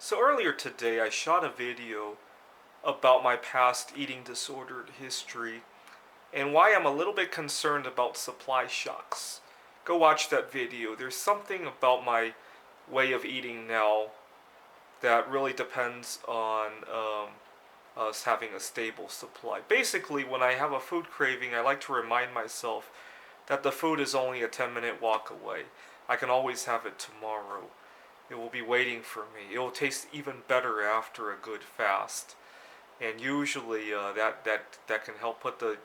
So earlier today, I shot a video about my past eating disordered history and why I'm a little bit concerned about supply shocks. Go watch that video. There's something about my way of eating now that really depends on us having a stable supply. Basically, when I have a food craving, I like to remind myself that the food is only a 10-minute walk away. I can always have it tomorrow. It will be waiting for me. It will taste even better after a good fast. And usually that can help put the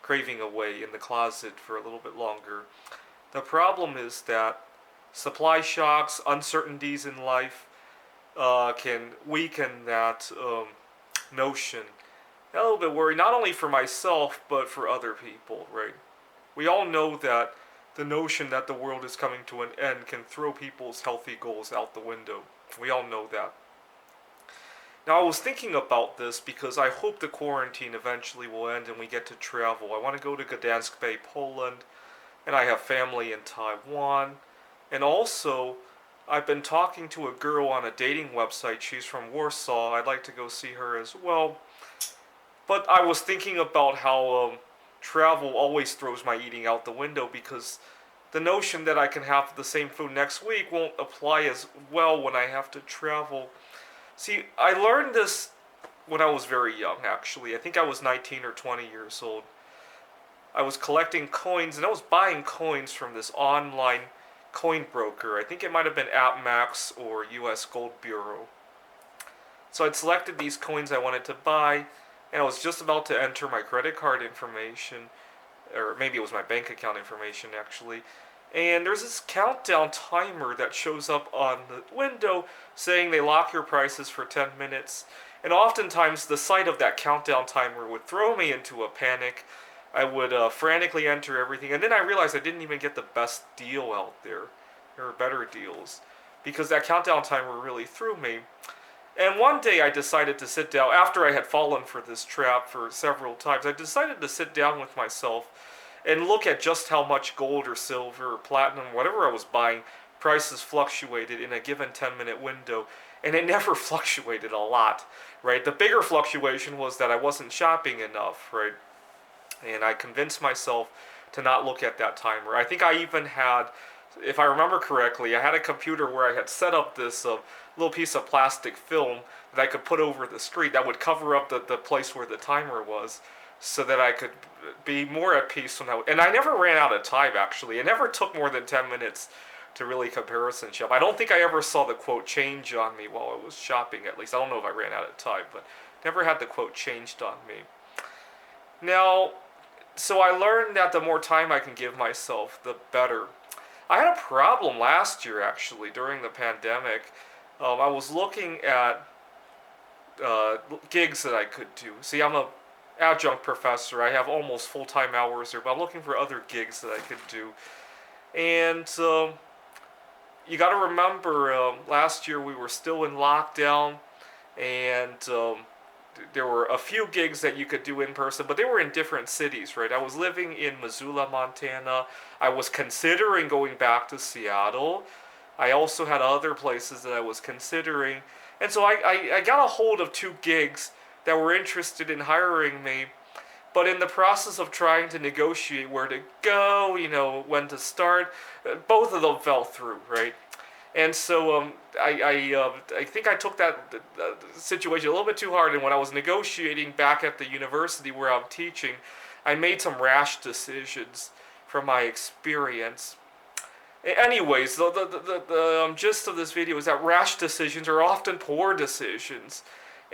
craving away in the closet for a little bit longer. The problem is that supply shocks, uncertainties in life can weaken that notion. A little bit worried, not only for myself, but for other people, right? We all know that the notion that the world is coming to an end can throw people's healthy goals out the window. We all know that. Now, I was thinking about this because I hope the quarantine eventually will end and we get to travel. I want to go to Gdansk Bay, Poland, and I have family in Taiwan. And also, I've been talking to a girl on a dating website. She's from Warsaw. I'd like to go see her as well. But I was thinking about how travel always throws my eating out the window because the notion that I can have the same food next week won't apply as well when I have to travel. See, I learned this when I was very young, actually. I think I was 19 or 20 years old. I was collecting coins and I was buying coins from this online coin broker. I think it might have been AppMax or US Gold Bureau. So I'd selected these coins I wanted to buy, and I was just about to enter my credit card information, or maybe it was my bank account information actually. And there's this countdown timer that shows up on the window saying they lock your prices for 10 minutes. And oftentimes the sight of that countdown timer would throw me into a panic. I would frantically enter everything, and then I realized I didn't even get the best deal out there. There were better deals because that countdown timer really threw me. And one day I decided to sit down, after I had fallen for this trap for several times, I decided to sit down with myself and look at just how much gold or silver or platinum, whatever I was buying, prices fluctuated in a given 10-minute window. And it never fluctuated a lot, right? The bigger fluctuation was that I wasn't shopping enough, right? And I convinced myself to not look at that timer. I think I even had, if I remember correctly, I had a computer where I had set up this little piece of plastic film that I could put over the screen that would cover up the place where the timer was so that I could be more at peace when and I never ran out of time actually. It never took more than 10 minutes to really comparison shop. I don't think I ever saw the quote change on me while I was shopping, at least. I don't know if I ran out of time, but never had the quote changed on me. Now, so I learned that the more time I can give myself, the better. I had a problem last year actually during the pandemic. I was looking at gigs that I could do. See, I'm a adjunct professor. I have almost full-time hours here, but I'm looking for other gigs that I could do. And you got to remember, last year we were still in lockdown, and there were a few gigs that you could do in person, but they were in different cities, right? I was living in Missoula, Montana. I was considering going back to Seattle. I also had other places that I was considering. And so I got a hold of two gigs that were interested in hiring me. But in the process of trying to negotiate where to go, when to start, both of them fell through, right? And so I think I took that situation a little bit too hard. And when I was negotiating back at the university where I'm teaching, I made some rash decisions from my experience. Anyways, the gist of this video is that rash decisions are often poor decisions.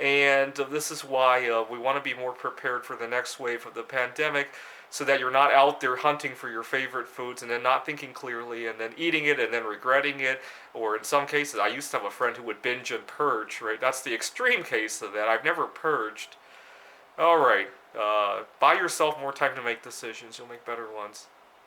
And this is why we want to be more prepared for the next wave of the pandemic so that you're not out there hunting for your favorite foods and then not thinking clearly and then eating it and then regretting it. Or in some cases, I used to have a friend who would binge and purge, right? That's the extreme case of that. I've never purged. All right. Buy yourself more time to make decisions. You'll make better ones.